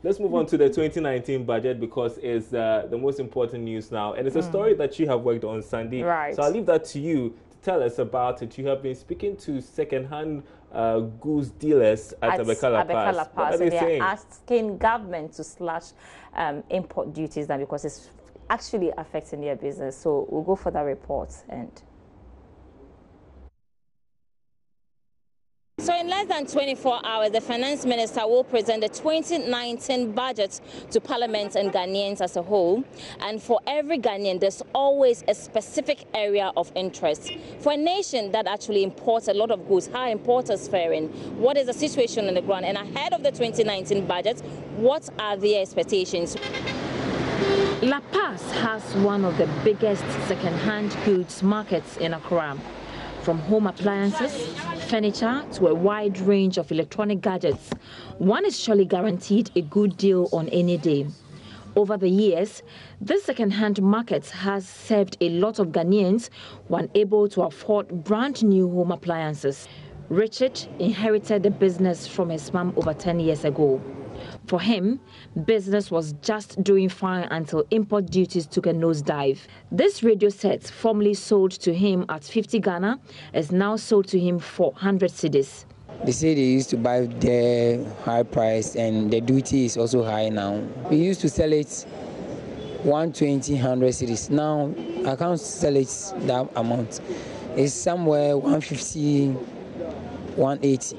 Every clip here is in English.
Let's move on to the 2019 budget because it's the most important news now. And it's a story that you have worked on, Sandy. Right. So I'll leave that to you to tell us about it. You have been speaking to second-hand goods dealers at Abekala Pass. What are they saying? Asking government to slash import duties now because it's actually affecting their business. So we'll go for that report and... So in less than 24 hours, the Finance Minister will present the 2019 budget to Parliament and Ghanaians as a whole. And for every Ghanaian, there's always a specific area of interest. For a nation that actually imports a lot of goods, how are importers faring? What is the situation on the ground? And ahead of the 2019 budget, what are their expectations? La Paz has one of the biggest second-hand goods markets in Accra. From home appliances, furniture to a wide range of electronic gadgets, one is surely guaranteed a good deal on any day. Over the years, this second-hand market has served a lot of Ghanaians who are unable to afford brand new home appliances. Richard inherited the business from his mom over 10 years ago. For him, business was just doing fine until import duties took a nosedive. This radio set, formerly sold to him at 50 Ghana, is now sold to him for 100 cedis. They say they used to buy the high price and the duty is also high now. We used to sell it 120, 100 cedis. Now I can't sell it that amount. It's somewhere 150, 180.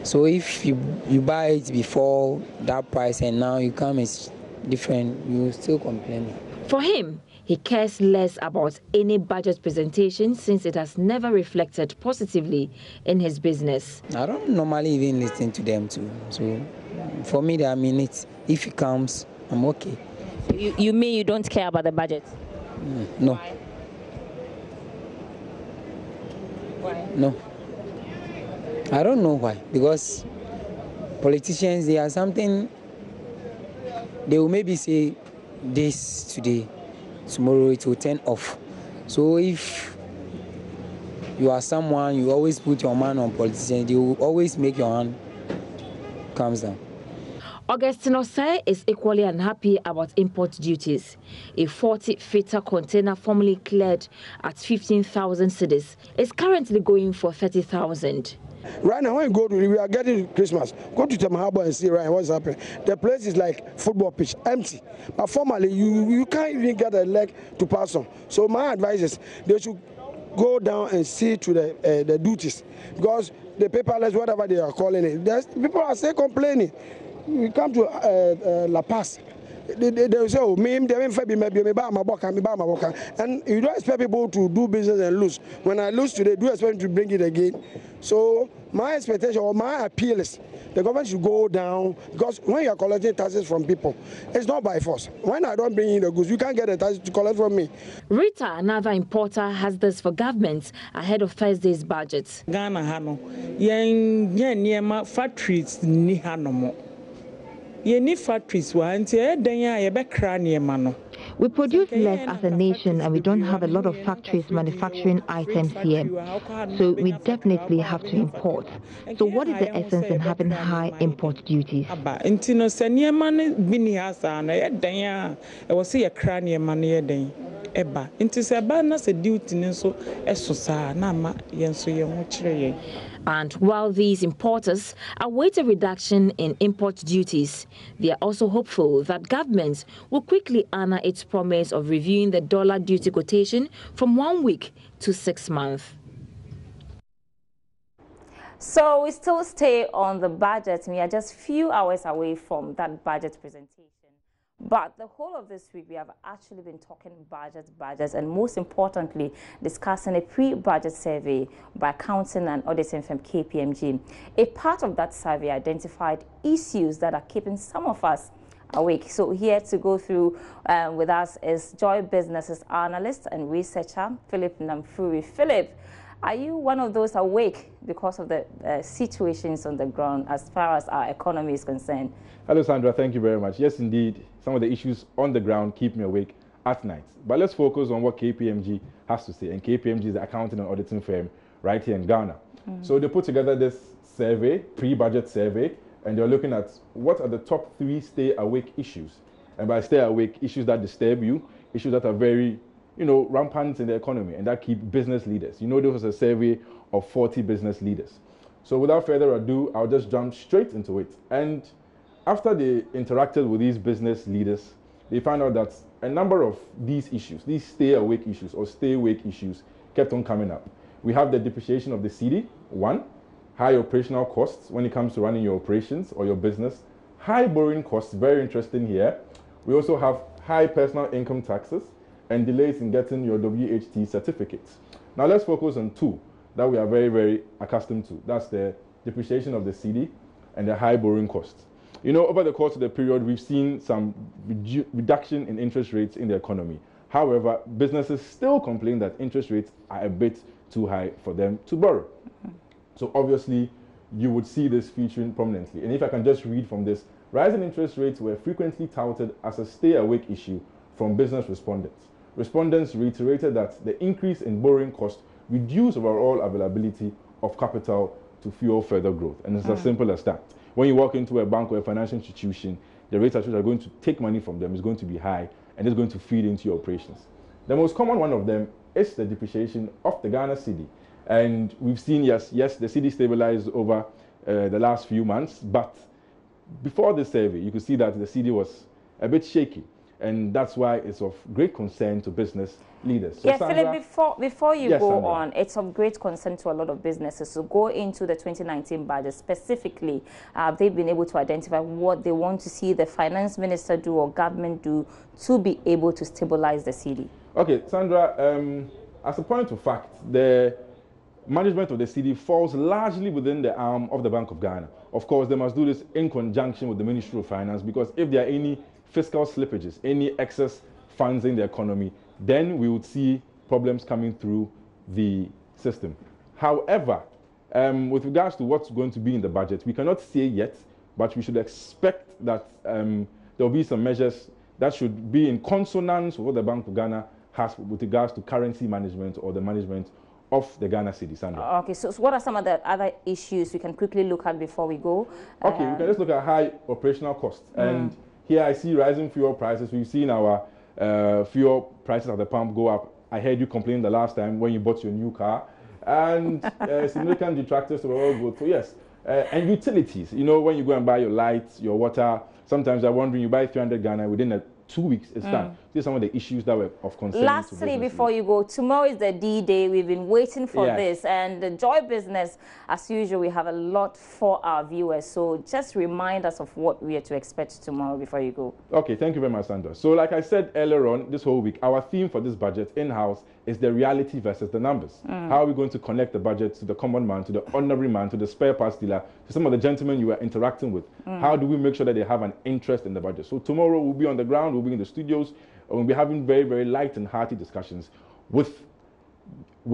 So if you buy it before that price and now you come, it's different, you still complain. For him, he cares less about any budget presentation since it has never reflected positively in his business. I don't normally even listen to them too. So for me, I mean, if it comes, I'm okay. You mean you don't care about the budget? No. Why? Why? No. I don't know why, because politicians, they are something, they will maybe say this today, tomorrow it will turn off. So if you are someone, you always put your man on politicians, they will always make your hand comes down. Augustine Osei is equally unhappy about import duties. A 40-footer container formerly cleared at 15,000 cedis is currently going for 30,000. Right now, when you go to, we are getting Christmas. Go to Temahaba and see right what's happening. The place is like football pitch, empty. But formally, you can't even get a leg to pass on. So my advice is they should go down and see to the duties, because the paperless, whatever they are calling it, people are still complaining. We come to La Paz. They say, oh, and you don't expect people to do business and lose. When I lose today, do expect to bring it again. So my expectation or my appeal is the government should go down, because when you are collecting taxes from people, it's not by force. When I don't bring in the goods, you can't get the taxes to collect from me. Rita, another importer, has this for government ahead of Thursday's budget. Ghana hano, yen factories ni hano. We produce less as a nation and we don't have a lot of factories manufacturing items here. So we definitely have to import. So what is the essence in having high import duties? And while these importers await a reduction in import duties, they are also hopeful that government will quickly honor its promise of reviewing the dollar duty quotation from 1 week to 6 months. So we still stay on the budget. We are just a few hours away from that budget presentation. But the whole of this week, we have actually been talking budgets, and most importantly, discussing a pre-budget survey by accounting and auditing firm KPMG. A part of that survey identified issues that are keeping some of us awake. So here to go through with us is Joy Businesses analyst and researcher, Philip Namfuri. Philip, are you one of those awake because of the situations on the ground as far as our economy is concerned? Hello, Sandra. Thank you very much. Yes, indeed. Some of the issues on the ground keep me awake at night. But let's focus on what KPMG has to say. And KPMG is the accounting and auditing firm right here in Ghana. So they put together this survey, pre-budget survey, and they're looking at what are the top 3 stay-awake issues. And by stay-awake, issues that disturb you, issues that are very, rampant in the economy and that keep business leaders. There was a survey of 40 business leaders. So without further ado, I'll just jump straight into it. And after they interacted with these business leaders, they found out that a number of these issues, these stay-awake issues or stay-awake issues, kept on coming up. We have the depreciation of the cedi, 1, high operational costs when it comes to running your operations or your business, high borrowing costs, very interesting here. We also have high personal income taxes and delays in getting your WHT certificates. Now let's focus on 2 that we are very, very accustomed to. That's the depreciation of the cedi and the high borrowing costs. Over the course of the period, we've seen some reduction in interest rates in the economy. However, businesses still complain that interest rates are a bit too high for them to borrow. So obviously, you would see this featuring prominently. And if I can just read from this, rising interest rates were frequently touted as a stay-awake issue from business respondents. Respondents reiterated that the increase in borrowing costs reduced overall availability of capital to fuel further growth. And it's as simple as that. When you walk into a bank or a financial institution, the rates at which are going to take money from them is going to be high and it's going to feed into your operations. The most common one of them is the depreciation of the Ghana cedi. And we've seen, yes, the cedi stabilized over the last few months, but before this survey, you could see that the cedi was a bit shaky. And that's why it's of great concern to business leaders. So Sandra, Philip, before you go Sandra. On, it's of great concern to a lot of businesses. So go into the 2019 budget specifically. They've been able to identify what they want to see the finance minister do or government do to be able to stabilize the cedi. Okay, Sandra, as a point of fact, the management of the cedi falls largely within the arm of the Bank of Ghana. Of course, they must do this in conjunction with the Ministry of Finance, because if there are any fiscal slippages, any excess funds in the economy, then we would see problems coming through the system. However, with regards to what's going to be in the budget, we cannot say yet, but we should expect that there will be some measures that should be in consonance with what the Bank of Ghana has with regards to currency management or the management of the Ghana cedi. Sandra. Okay, so what are some of the other issues we can quickly look at before we go? Okay, we can just look at high operational costs. And here I see rising fuel prices. We've seen our fuel prices at the pump go up. I heard you complain the last time when you bought your new car. And significant detractors were all good. So yes, and utilities. When you go and buy your lights, your water, sometimes I'm wondering, you buy 300 Ghana, within 2 weeks it's done. These are some of the issues that were of concern. Lastly, before you go, tomorrow is the D-Day. We've been waiting for this, and the Joy Business, as usual, we have a lot for our viewers. So just remind us of what we are to expect tomorrow before you go. Okay, thank you very much, Sandra. So like I said earlier on, this whole week, our theme for this budget in-house is the reality versus the numbers. How are we going to connect the budget to the common man, to the ordinary man, to the spare parts dealer, to some of the gentlemen you are interacting with? How do we make sure that they have an interest in the budget? So tomorrow we'll be on the ground, we'll be in the studios, and we'll be having very, very light and hearty discussions with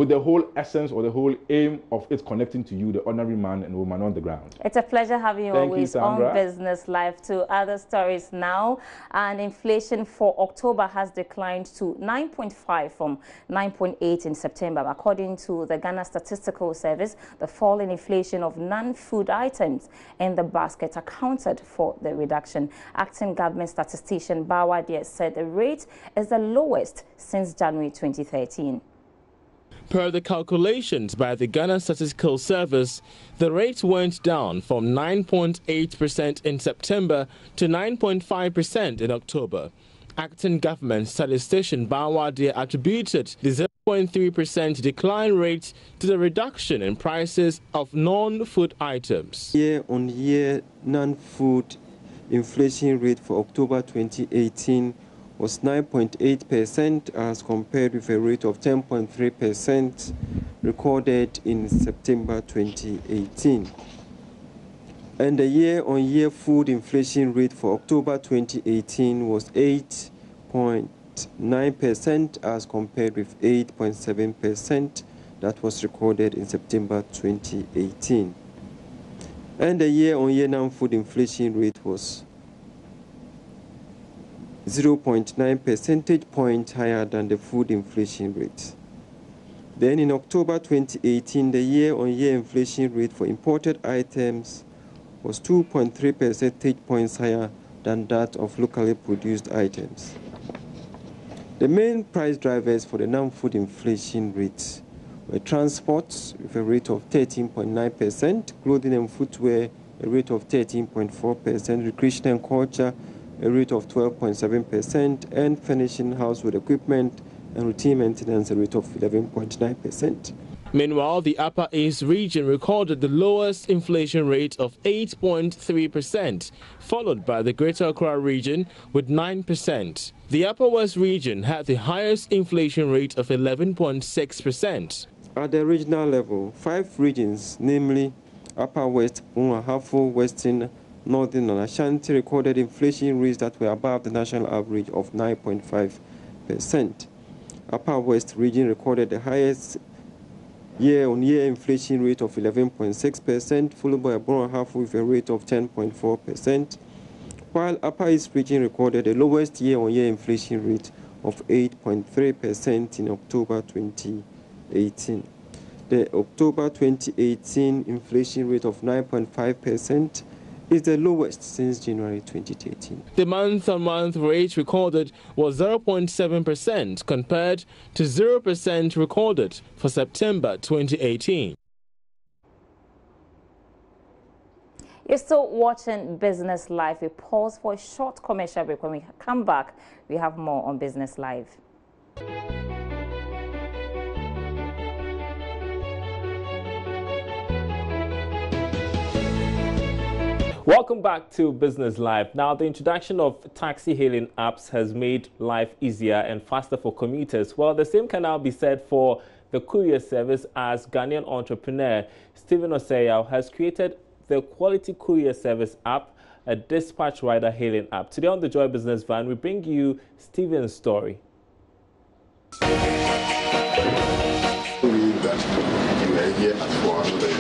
the whole essence or the whole aim of it connecting to you, the ordinary man and woman on the ground. It's a pleasure having you always on Business Live. To other stories now, and inflation for October has declined to 9.5 from 9.8 in September. According to the Ghana Statistical Service, the fall in inflation of non-food items in the basket accounted for the reduction. Acting government statistician Bawadia said the rate is the lowest since January 2013. Per the calculations by the Ghana Statistical Service, the rate went down from 9.8% in September to 9.5% in October. Acting government statistician Bawadia attributed the 0.3% decline rate to the reduction in prices of non-food items. Year-on-year non-food inflation rate for October 2018 was 9.8% as compared with a rate of 10.3% recorded in September 2018. And the year-on-year food inflation rate for October 2018 was 8.9% as compared with 8.7% that was recorded in September 2018. And the year-on-year non-food inflation rate was 0.9 percentage points higher than the food inflation rate. Then in October 2018, the year-on-year inflation rate for imported items was 2.3 percentage points higher than that of locally produced items. The main price drivers for the non-food inflation rates were transport with a rate of 13.9%, clothing and footwear a rate of 13.4%, recreation and culture a rate of 12.7%, and furnishing household equipment and routine maintenance a rate of 11.9%. Meanwhile, the Upper East region recorded the lowest inflation rate of 8.3%, followed by the Greater Accra region with 9%. The Upper West region had the highest inflation rate of 11.6%. At the regional level, 5 regions, namely Upper West, Ahafo, Western, Northern and Ashanti, recorded inflation rates that were above the national average of 9.5%. Upper West region recorded the highest year-on-year inflation rate of 11.6%, followed by Ahafo with a rate of 10.4%, while Upper East region recorded the lowest year-on-year inflation rate of 8.3% in October 2018. The October 2018 inflation rate of 9.5% is the lowest since January 2013. The month-on-month rate recorded was 0.7% compared to 0% recorded for September 2018. You're still watching Business Live. We pause for a short commercial break. When we come back, we have more on Business Live. Welcome back to Business Live. Now, the introduction of taxi hailing apps has made life easier and faster for commuters. Well, the same can now be said for the courier service, as Ghanaian entrepreneur Stephen Oseyao has created the Quality Courier Service app, a dispatch rider hailing app. Today on the Joy Business Van, we bring you Stephen's story. That you are here at 400.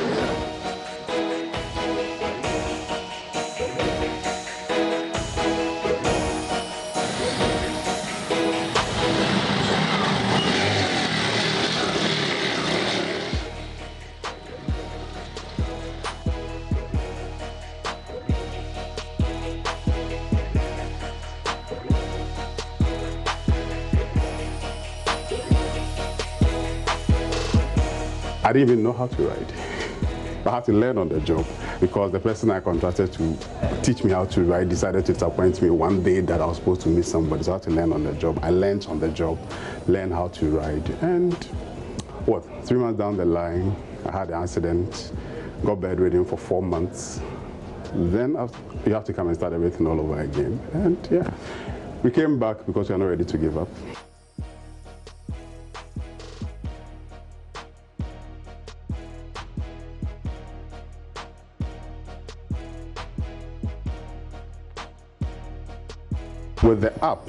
I didn't even know how to ride. I had to learn on the job because the person I contracted to teach me how to ride decided to disappoint me one day that I was supposed to meet somebody. So I had to learn on the job. I learned on the job, learned how to ride. And 3 months down the line, I had an accident, got bedridden for 4 months. Then you have to come and start everything all over again. And yeah, we came back because we are not ready to give up. With the app,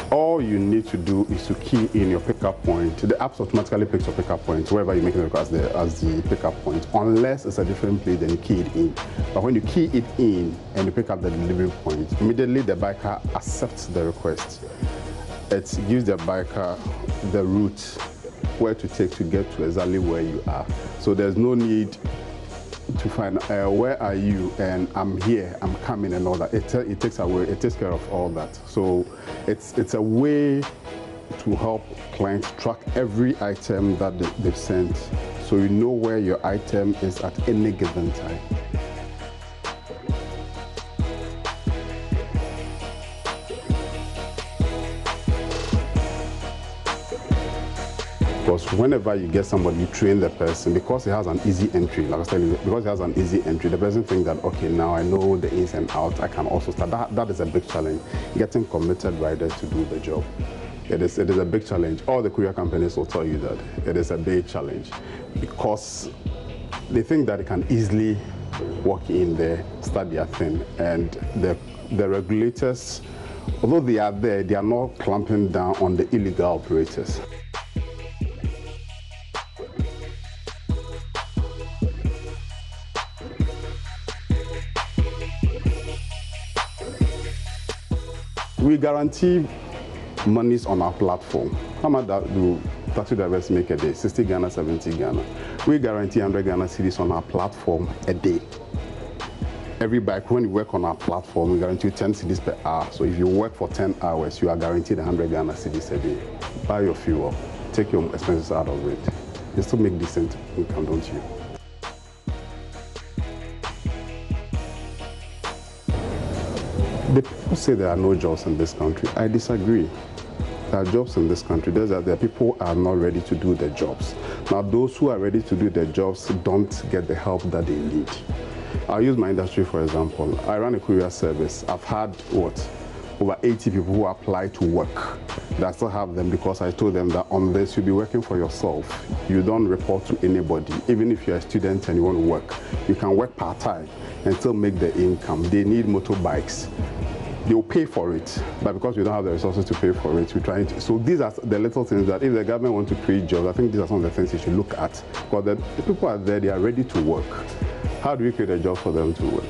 all you need to do is to key in your pickup point. The app automatically picks your pickup point wherever you make it as the pickup point, unless it's a different place, then you key it in. But when you key it in and you pick up the delivery point, immediately the biker accepts the request. It gives the biker the route where to take to get to exactly where you are. So there's no need to find where are you and I'm here, I'm coming and all that. It takes care of all that. So it's a way to help clients track every item that they've sent, so you know where your item is at any given time. Because whenever you get somebody, you train the person because it has an easy entry. Like I was telling you, because it has an easy entry, the person thinks that, okay, now I know the ins and outs, I can also start. That is a big challenge, getting committed riders to do the job. It is a big challenge. All the courier companies will tell you that it is a big challenge because they think that they can easily walk in there, start their thing, and the regulators, although they are there, they are not clamping down on the illegal operators. We guarantee monies on our platform. How much do taxi drivers make a day? 60 Ghana, 70 Ghana. We guarantee 100 Ghana cedis on our platform a day. Every bike, when you work on our platform, we guarantee you 10 cedis per hour. So if you work for 10 hours, you are guaranteed 100 Ghana cedis a day. Buy your fuel, take your expenses out of it. You still make decent income, don't you? The people say there are no jobs in this country. I disagree. There are jobs in this country. There's that there are people who are not ready to do their jobs. Now, those who are ready to do their jobs don't get the help that they need. I'll use my industry for example. I run a courier service. I've had over 80 people who apply to work. I still have them because I told them that on this you'll be working for yourself. You don't report to anybody. Even if you're a student and you want to work, you can work part-time and still make the income. They need motorbikes. They'll pay for it, but because we don't have the resources to pay for it, we're trying to. So these are the little things that if the government wants to create jobs, I think these are some of the things you should look at. Because the people are there, they are ready to work. How do we create a job for them to work?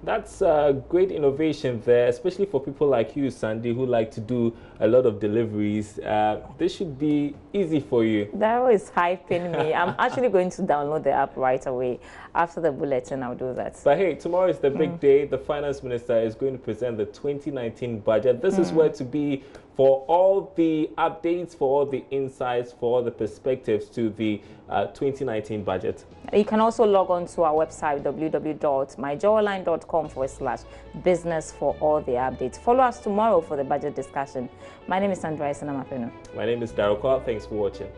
That's a great innovation there, especially for people like you, Sandy, who like to do a lot of deliveries. This should be easy for you. That was hyping me. I'm actually going to download the app right away. After the bulletin, I'll do that. But hey, tomorrow is the big day. The finance minister is going to present the 2019 budget. This is where to be for all the updates, for all the insights, for all the perspectives to the 2019 budget. You can also log on to our website, www.myjawline.com/business for all the updates. Follow us tomorrow for the budget discussion. My name is Sandra Isenamapeno. My name is Daroko. Thanks for watching.